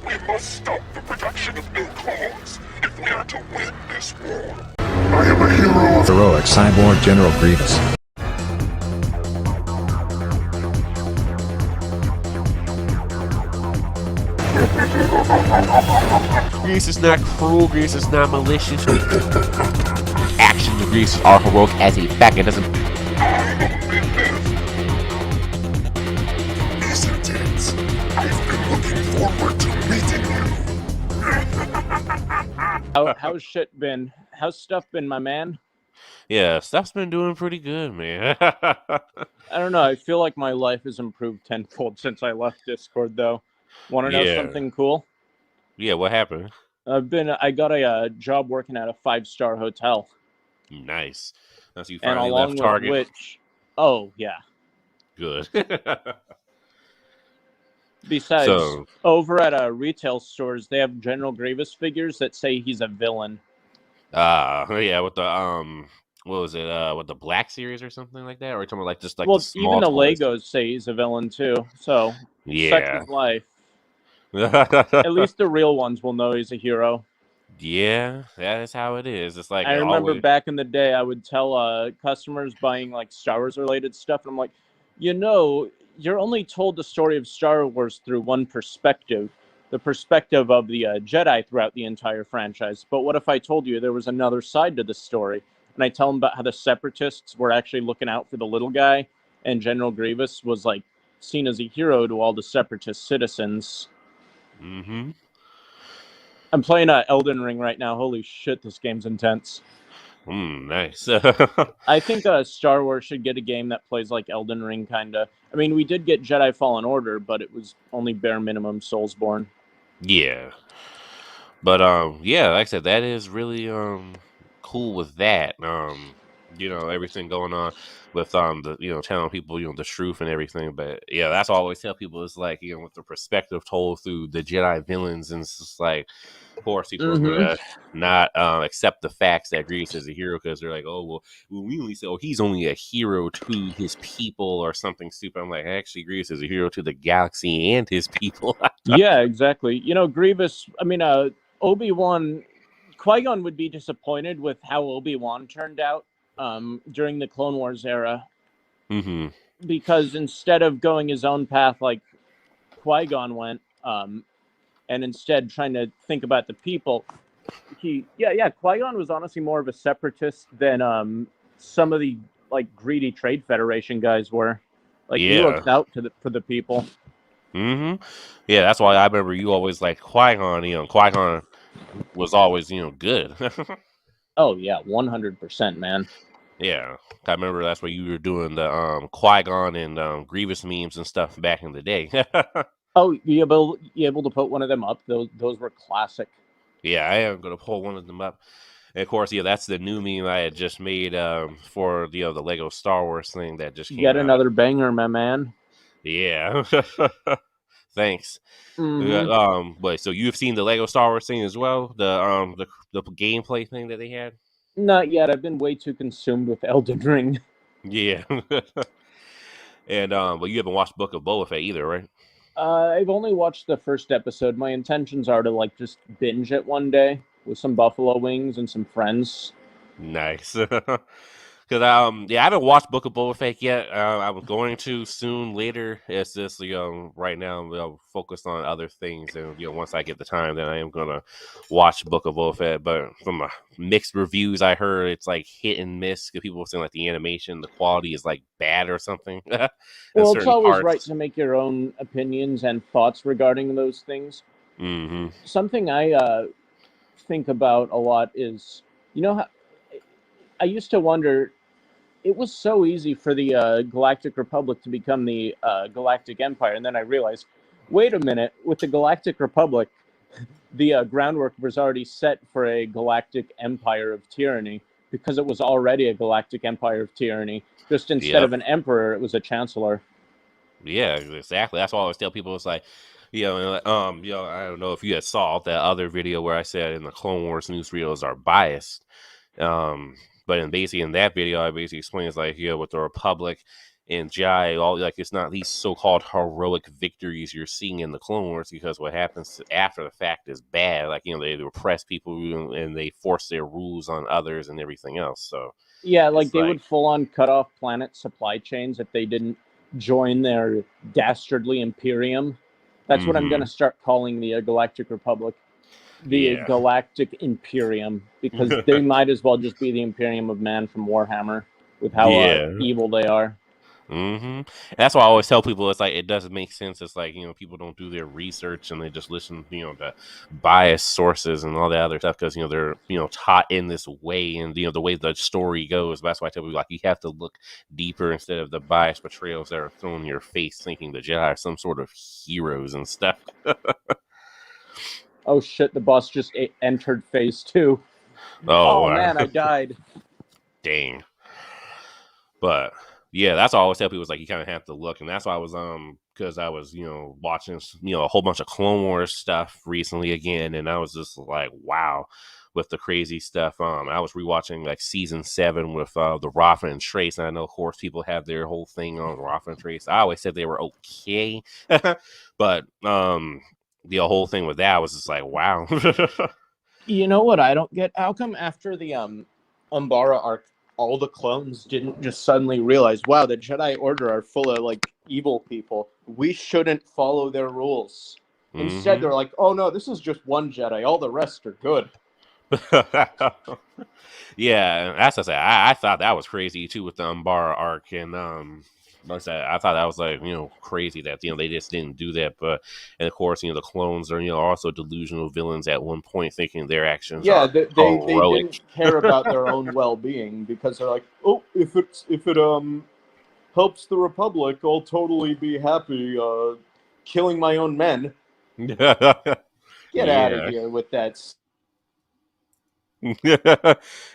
We must stop the production of new clones if we are to win this war. I am a hero of heroic cyborg General Grievous. Grievous is not cruel, Grievous is not malicious. Actions of Grievous are heroic as a fact. It doesn't. these intents. I've been looking forward to meeting you. How's shit been? How's stuff been, my man? Yeah, stuff's been doing pretty good, man. I don't know. I feel like my life has improved tenfold since I left Discord, though. Want to know Yeah. something cool? Yeah, what happened? I got a job working at a 5-star hotel, Nice. That's you and finally along left with Target. which, oh yeah. Good. Besides, So- over at retail stores, they have General Grievous figures that say he's a villain. Yeah, with the what was it? With the Black Series or something like that, or are you talking about like just like Well, the small even the toys? Legos say he's a villain too. So such Yeah. is life. At least the real ones will know he's a hero. Yeah, that is how it is. It's like I remember always... back in the day, I would tell customers buying like Star Wars related stuff, and I'm like, you're only told the story of Star Wars through one perspective, the perspective of the Jedi throughout the entire franchise. But what if I told you there was another side to the story? And I tell them about how the Separatists were actually looking out for the little guy, and General Grievous was like seen as a hero to all the Separatist citizens. Mm-hmm. I'm playing Elden Ring right now. Holy shit, this game's intense. Nice. I think Star Wars should get a game that plays like Elden Ring, kind of. I mean, we did get Jedi Fallen Order, but it was only bare minimum Soulsborne. Yeah. But yeah, like I said, that is really cool with that. Everything going on with the telling people, the truth and everything. But yeah, that's what I always tell people, is like, with the perspective told through the Jedi villains, and it's just like, of course, people are gonna not accept the facts that Grievous is a hero, because they're like, oh well, we only say, oh, he's only a hero to his people or something stupid. I'm like, actually, Grievous is a hero to the galaxy and his people. Yeah, exactly. Grievous. I mean, Obi-Wan, Qui-Gon would be disappointed with how Obi-Wan turned out during the Clone Wars era, Mm-hmm. because instead of going his own path like Qui-Gon went, and instead trying to think about the people, Qui-Gon was honestly more of a separatist than some of the like greedy Trade Federation guys were. Like, he looked out for the people. Mm-hmm. Yeah, that's why I remember you always like Qui-Gon. Qui-Gon was always, good. Oh yeah, 100%, man. Yeah, I remember that's where you were doing the Qui-Gon and Grievous memes and stuff back in the day. Oh, you able to put one of them up? Those were classic. Yeah, I am gonna pull one of them up. And of course, that's the new meme I had just made for the Lego Star Wars thing that just came Yet out. another banger, my man. Yeah. Thanks. Mhm. But so you've seen the Lego Star Wars thing as well, the gameplay thing that they had. Not yet. I've been way too consumed with Elden Ring. Yeah. And but you haven't watched Book of Boba Fett either, right? I've only watched the first episode. My intentions are to like just binge it one day with some buffalo wings and some friends. Nice. Because I haven't watched Book of Boba Fett yet. I'm going to soon later. It's just right now I'm focused on other things, and once I get the time, then I am gonna watch Book of Boba Fett. But from mixed reviews I heard, it's like hit and miss. Because people were saying like the animation, the quality is like bad or something. Well, it's always right to make your own opinions and thoughts regarding those things. Mm-hmm. Something I think about a lot is, how I used to wonder, it was so easy for the Galactic Republic to become the Galactic Empire, and then I realized, wait a minute, with the Galactic Republic, the groundwork was already set for a Galactic Empire of Tyranny, because it was already a Galactic Empire of Tyranny. Just instead of an emperor, it was a chancellor. Yeah, exactly. That's why I always tell people. It's like, I don't know if you had saw that other video where I said in the Clone Wars newsreels are biased. But basically in that video, I basically explains like, with the Republic, and Jedi, all like it's not these so-called heroic victories you're seeing in the Clone Wars, because what happens after the fact is bad. Like, they repress people and they force their rules on others and everything else. So Yeah, like it's they like, would full on cut off planet supply chains if they didn't join their dastardly Imperium. That's what I'm going to start calling the Galactic Republic. The yeah. Galactic Imperium, because they might as well just be the Imperium of Man from Warhammer with how Yeah. evil they are. That's why I always tell people, it's like, it doesn't make sense. It's like, people don't do their research and they just listen, to biased sources and all that other stuff, because they're taught in this way, and the way the story goes. That's why I tell people, like, you have to look deeper instead of the biased portrayals that are thrown in your face, thinking the Jedi are some sort of heroes and stuff. Oh shit! The boss just entered phase 2. Oh, Oh wow. man, I died. Dang. But yeah, that's why I always tell people, is like, you kind of have to look. And that's why I was because I was watching a whole bunch of Clone Wars stuff recently again, and I was just like, wow, with the crazy stuff. I was rewatching like season 7 with the Rafa and Trace, and I know, of course, people have their whole thing on Rafa and Trace. I always said they were okay, but the whole thing with that was just like, wow. You know what I don't get? How come after the Umbara arc, all the clones didn't just suddenly realize, wow, the Jedi Order are full of like evil people. We shouldn't follow their rules. Instead, they're like, oh no, this is just one Jedi. All the rest are good. Yeah, that's what I said. I thought that was crazy too with the Umbara arc, and like I said, I thought that was like crazy that they just didn't do that. But and of course the clones are also delusional villains at one point, thinking their actions Yeah, are they heroic. didn't care about their own well-being, because they're like, oh, if it helps the Republic, I'll totally be happy killing my own men. Get out of Yeah. here with that.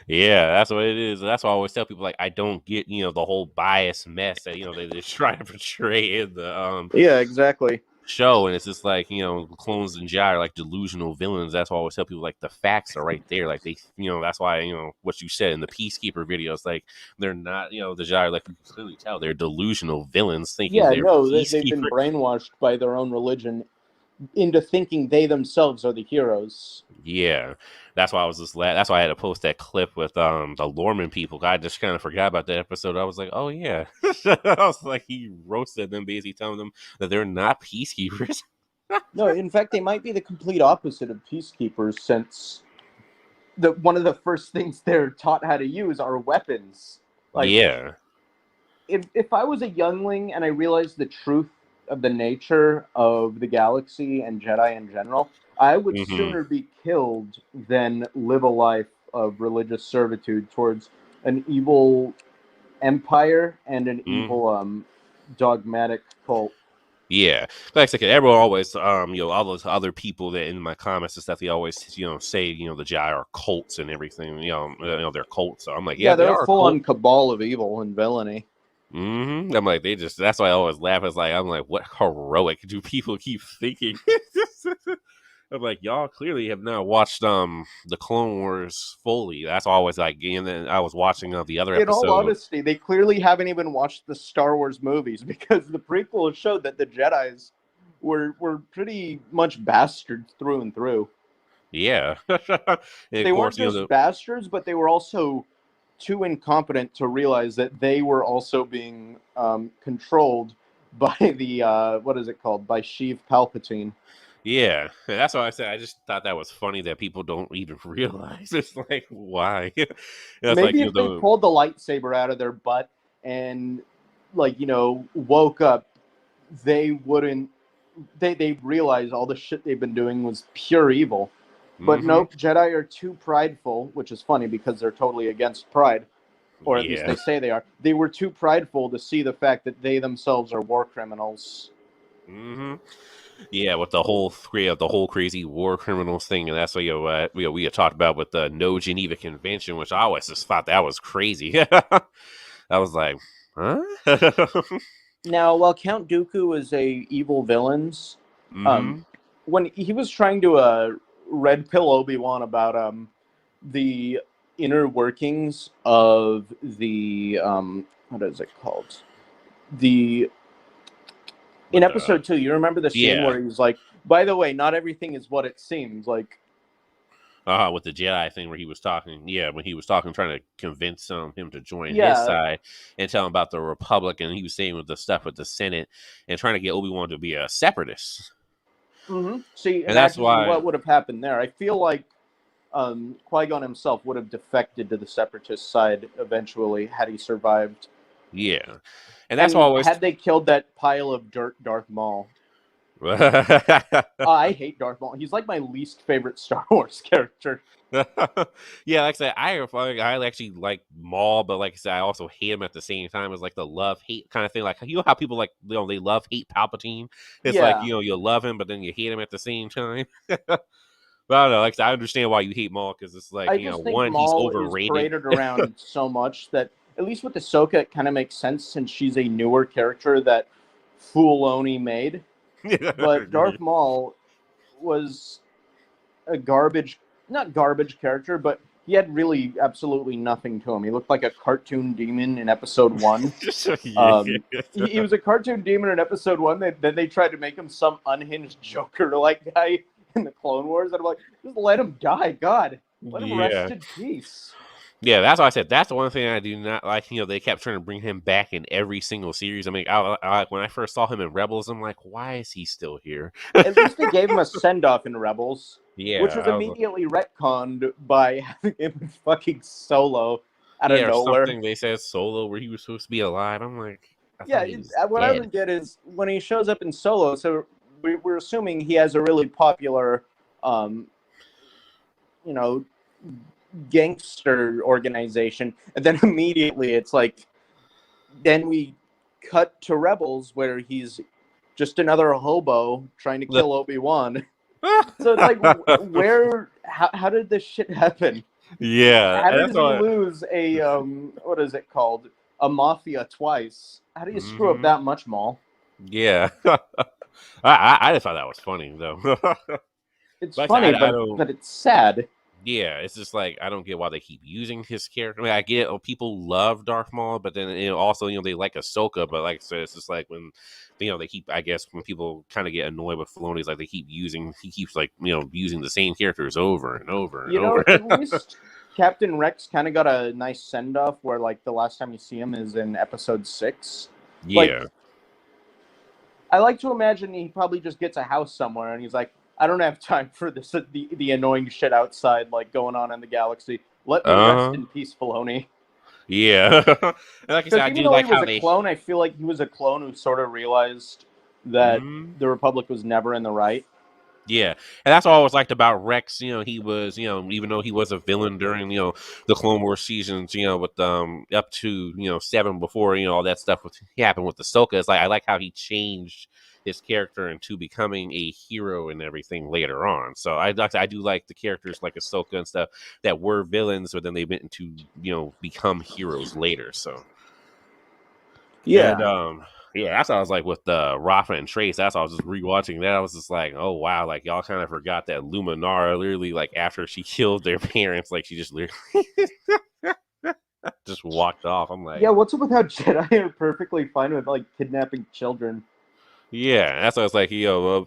Yeah, that's what it is. That's why I always tell people, like, I don't get the whole bias mess that they just try to portray in the Yeah, exactly. show. And it's just like clones and Jedi are like delusional villains. That's why I always tell people, like, the facts are right there. Like, they that's why what you said in the Peacekeeper videos, like, they're not the Jedi, like, you can clearly tell they're delusional villains, thinking Yeah, they're no, they've been peacekeepers. brainwashed by their own religion into thinking they themselves are the heroes. Yeah, that's why I was just that's why I had to post that clip with the Lorman people. I just kind of forgot about that episode. I was like, oh yeah, I was like, he roasted them, basically telling them that they're not peacekeepers. No, in fact, they might be the complete opposite of peacekeepers, since one of the first things they're taught how to use are weapons. Like, Yeah. if I was a youngling and I realized the truth of the nature of the galaxy and Jedi in general, I would sooner be killed than live a life of religious servitude towards an evil empire and an evil dogmatic cult. Yeah, like I said, everyone always, all those other people that in my comments and stuff, they always, say, the Jedi are cults and everything, they're cults. So I'm like, yeah, Yeah, they they're a are a cult. full-on cabal of evil and villainy. I'm like, that's why I always laugh. It's like, I'm like, what heroic do people keep thinking? I'm like, y'all clearly have not watched the Clone Wars fully. That's always like, and then I was watching the other In all episode. honesty, they clearly haven't even watched the Star Wars movies, because the prequels showed that the Jedis were pretty much bastards through and through. Yeah, and of They course, weren't just bastards, but they were also too incompetent to realize that they were also being controlled by the what is it called? By Sheev Palpatine. yeah, that's why I said I just thought that was funny that people don't even realize. It's like, why? That's like Maybe if they pulled the lightsaber out of their butt and, like, woke up, they wouldn't. They realize all the shit they've been doing was pure evil. But nope, Jedi are too prideful, which is funny because they're totally against pride, or at least they say they are. They were too prideful to see the fact that they themselves are war criminals. Yeah, with the whole crazy war criminals thing, and that's what we had talked about with the No Geneva Convention, which I always just thought that was crazy. I was like, huh? Now, while Count Dooku was a evil villains, when he was trying to red pill Obi-Wan about the inner workings of the what is it called? the in episode 2, you remember the scene yeah. where he's like, by the way, not everything is what it seems. Like, With the Jedi thing where he was talking, when he was talking, trying to convince him to join his yeah, side and tell him about the Republic, and he was saying with the stuff with the Senate and trying to get Obi-Wan to be a separatist. See, And that's imagine why, what would have happened there. I feel like Qui-Gon himself would have defected to the Separatist side eventually had he survived. yeah. And that's why always had they killed that pile of dirt Darth Maul. I hate Darth Maul. He's like my least favorite Star Wars character. Yeah, like I said, I actually like Maul, but like I said, I also hate him at the same time. It's like the love hate kind of thing. Like, you know how people like, they love hate Palpatine. It's like, you love him, but then you hate him at the same time. But I don't know. Like I understand why you hate Maul, because it's like, one, he's overrated. Is paraded around so much that at least with Ahsoka, it kind of makes sense since she's a newer character that Filoni made. But Darth Maul was a not garbage character, but he had really absolutely nothing to him. He looked like a cartoon demon in episode 1. He was a cartoon demon in episode 1. Then they tried to make him some unhinged Joker-like guy in the Clone Wars. And I'm like, just let him die. God, let him rest in peace. Yeah, that's why I said that's the one thing I do not like. They kept trying to bring him back in every single series. I mean, when I first saw him in Rebels, I'm like, why is he still here? At least they gave him a send-off in Rebels. Yeah, which was immediately retconned by having him fucking Solo out of nowhere. Something they said Solo where he was supposed to be alive. I'm like, what I don't get is when he shows up in Solo. So we're assuming he has a really popular, gangster organization, and then immediately it's like, then we cut to Rebels where he's just another hobo trying to kill Obi-Wan. So it's like, how did this shit happen? Yeah. How did you lose a, what is it called? A mafia twice? How do you screw up that much, Maul? Yeah. I just thought that was funny, though. It's funny, but it's sad. Yeah, it's just like, I don't get why they keep using his character. I mean, I get people love Darth Maul, but then also they like Ahsoka. But like I said, it's just like when they keep, I guess, when people kind of get annoyed with Filoni, like he keeps like using the same characters over and over and over. At least Captain Rex kind of got a nice send off where like the last time you see him is in episode 6. Yeah, like, I like to imagine he probably just gets a house somewhere and he's like, I don't have time for this the annoying shit outside like going on in the galaxy. Let me rest in peace, Filoni. Yeah. And like I said, I do like how he was a clone. I feel like he was a clone who sort of realized that the Republic was never in the right. Yeah, and that's what I always liked about Rex. He was, even though he was a villain during, the Clone Wars seasons, with up to 7 before all that stuff happened with Ahsoka. It's like I like how he changed his character into becoming a hero and everything later on. So I do like the characters like Ahsoka and stuff that were villains, but then they went into become heroes later. So yeah. And, yeah, that's what I was like with Rafa and Trace. That's why I was just rewatching that. I was just like, oh wow, like y'all kind of forgot that Luminara literally, like after she killed their parents, like she just literally just walked off. I'm like, yeah, what's up with how Jedi are perfectly fine with like kidnapping children? Yeah, that's what I was like,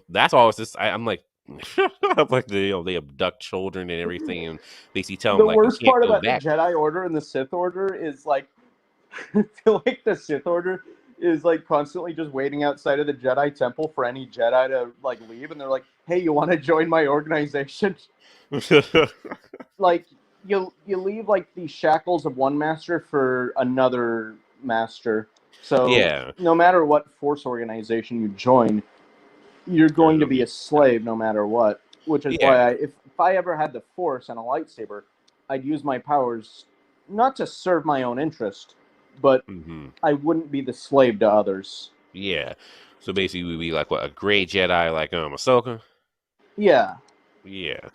that's all. It's just I'm like, I'm like they abduct children and everything, and basically tell them like the worst part about back. the Jedi Order and the Sith Order is like, I feel like the Sith Order is like constantly just waiting outside of the Jedi Temple for any Jedi to like leave, and they're like, "Hey, you want to join my organization?" Like you leave like the shackles of one master for another master. So yeah, no matter what Force organization you join, you're going to be a slave no matter what. Which is why if I ever had the Force and a lightsaber, I'd use my powers not to serve my own interest, but I wouldn't be the slave to others. Yeah. So basically, we'd be like what, a great Jedi, like Ahsoka. Yeah. Yeah.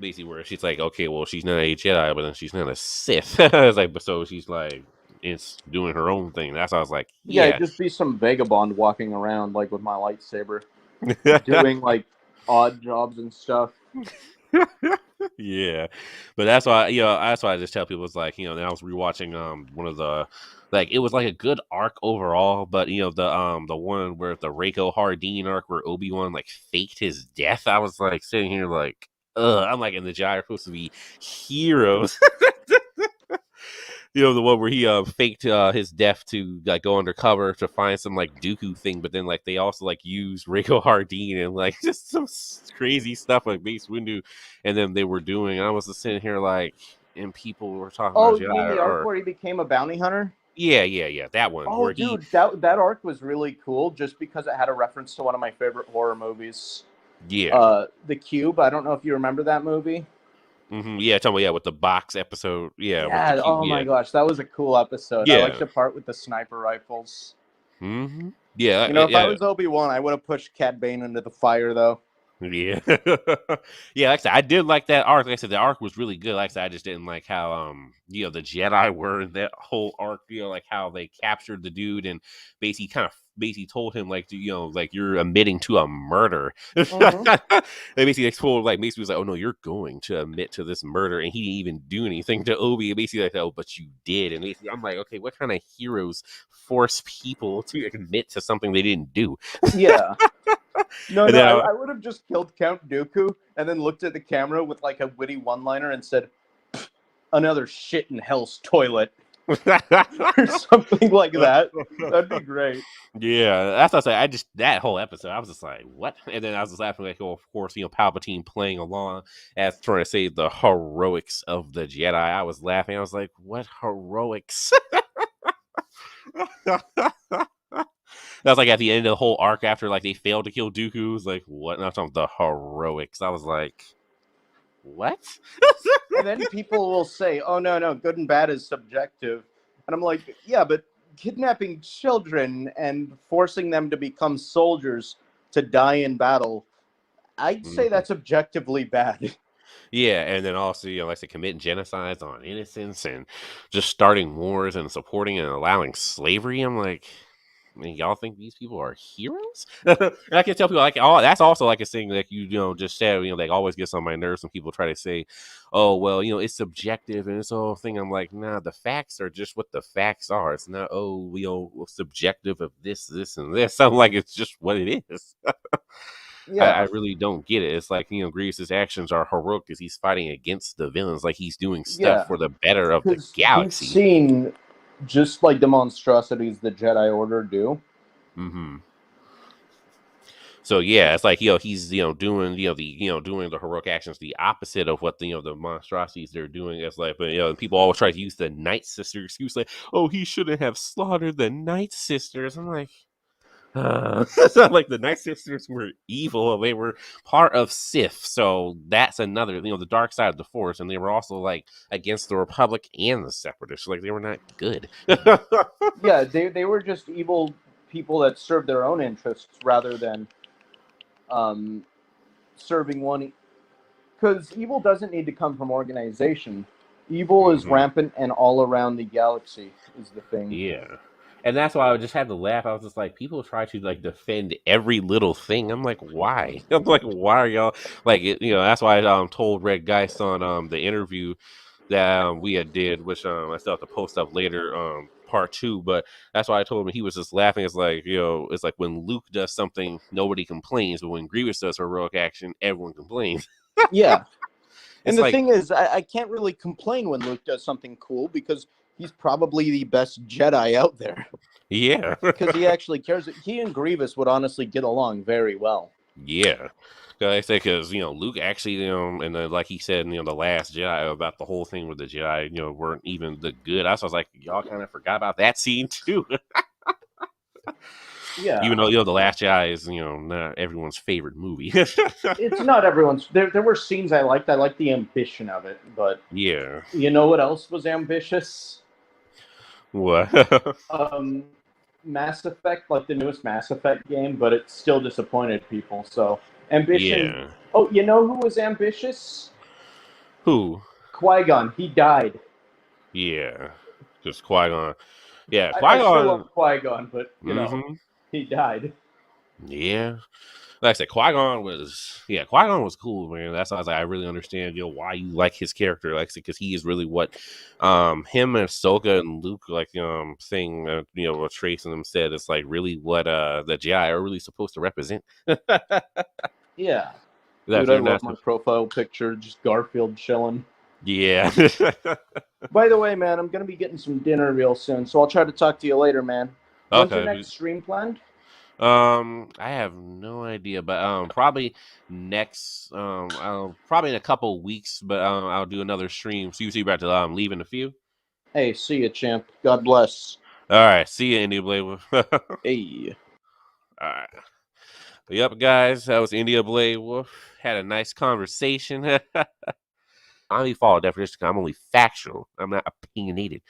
Basically, where she's like, okay, well, she's not a Jedi, but then she's not a Sith. It's like, but so she's like, it's doing her own thing. That's why I was like, yeah, just be some vagabond walking around like with my lightsaber, doing like odd jobs and stuff. Yeah, but that's why that's why I just tell people it's like then I was rewatching one of the like it was like a good arc overall, but the one where the Reiko Hardin arc where Obi-Wan like faked his death, I was like sitting here like I'm like, and the Jedi are supposed to be heroes. The one where he faked his death to like go undercover to find some like Dooku thing, but then like they also like use Reiko Hardin and like just some crazy stuff like Mace Windu, and then they were doing. I was just sitting here like, and people were talking about Oh, you mean Jedi the arc or where he became a bounty hunter? yeah, that one Oh, where he dude, that arc was really cool just because it had a reference to one of my favorite horror movies, yeah. The Cube. I don't know if you remember that movie. Yeah, tell me, yeah, with the box episode, yeah, with the Yeah. cute, Oh my yeah, gosh, that was a cool episode. I liked yeah, the part with the sniper rifles. yeah, You know, if I yeah. was Obi-Wan, I would have pushed Cad Bane into the fire, though. Yeah, yeah. Like I said, I did like that arc. Like I said, the arc was really good. Like I said, I just didn't like how the Jedi were in that whole arc. Like how they captured the dude and basically told him like like you're admitting to a murder. Mm-hmm. They basically told like basically was like, oh no, you're going to admit to this murder, and he didn't even do anything to Obi. And basically like, oh, but you did. And basically, I'm like, okay, what kind of heroes force people to admit to something they didn't do? Yeah. No, And no, then I would have just killed Count Dooku and then looked at the camera with like a witty one-liner and said, another shit in hell's toilet. Or something like that. That'd be great. Yeah, that's what I say. I just that whole episode, I was just like, "What?" And then I was just laughing, like, oh, of course, Palpatine playing along as trying to say the heroics of the Jedi. I was laughing. I was like, "What heroics?" That was like at the end of the whole arc after like they failed to kill Dooku. It was like, "What?" And I'm talking the heroics. I was like, "What?" And then people will say, oh, no, good and bad is subjective. And I'm like, yeah, but kidnapping children and forcing them to become soldiers to die in battle, I'd say Mhm. that's objectively bad. Yeah, and then also, like I said, committing genocides on innocents and just starting wars and supporting and allowing slavery. I'm like, man, y'all think these people are heroes? And I can tell people like, oh, that's also like a thing like just said. Like always gets on my nerves when people try to say, oh, well, it's subjective and it's the whole thing. I'm like, nah, the facts are just what the facts are. It's not subjective of this, and this. I'm like, it's just what it is. I Yeah. really don't get it. It's like, Grievous's actions are heroic because he's fighting against the villains. Like he's doing stuff Yeah. for the better of the Because he's galaxy. seen just like the monstrosities the Jedi Order do. hmm So yeah, it's like he's doing doing the heroic actions, the opposite of what the monstrosities they're doing. It's like, but people always try to use the Night Sister excuse, like, oh, he shouldn't have slaughtered the Night Sisters. I'm like, it's not like the Night Sisters were evil; they were part of Sith, so that's another the dark side of the Force, and they were also like against the Republic and the Separatists. Like they were not good. Yeah, they were just evil people that served their own interests rather than serving one. Because evil doesn't need to come from organization. Evil is hmm rampant and all around the galaxy is the thing. Yeah. And that's why I just had to laugh. I was just like, people try to like defend every little thing. I'm like, why? I'm like, why are y'all like? That's why I told Red Geist on the interview that we had did, which I still have to post up later, part 2. But that's why I told him he was just laughing. It's like it's like when Luke does something, nobody complains, but when Grievous does heroic action, everyone complains. Yeah. And It's the like, thing is, I can't really complain when Luke does something cool because he's probably the best Jedi out there. yeah. Because he actually cares. He and Grievous would honestly get along very well. Yeah, I say because Luke actually and then, like he said in the Last Jedi about the whole thing with the Jedi weren't even the good. I was like, y'all kind of forgot about that scene too. Yeah. Even though the Last Jedi is not everyone's favorite movie. It's not everyone's. There were scenes I liked. I liked the ambition of it. But Yeah. you know what else was ambitious? What? Mass Effect, like the newest Mass Effect game, but it still disappointed people. So ambition. Yeah. Oh, you know who was ambitious? Who? Qui-Gon. He died. Yeah. Just Qui-Gon. Yeah, I still Qui-Gon. love Qui-Gon, but hmm he died. Yeah. like I said, Qui-Gon was cool, man. That's why I was like, I really understand, why you like his character, like, because he is really what, him and Ahsoka and Luke, like, thing, what Trace and them said, it's like really what, the Jedi are really supposed to represent. Yeah. That's Dude, I you're love not. my profile picture, just Garfield chilling. Yeah. By the way, man, I'm going to be getting some dinner real soon, so I'll try to talk to you later, man. When's your Okay. next stream planned? I have no idea, but probably next probably in a couple weeks, but I'll do another stream. So you see about to leave in a few. Hey, see you, champ. God bless. All right, see you, Indiabladewolf. Hey. All right. Yep, guys, that was Indiabladewolf. Had a nice conversation. I'm follow definition. I'm only factual. I'm not opinionated.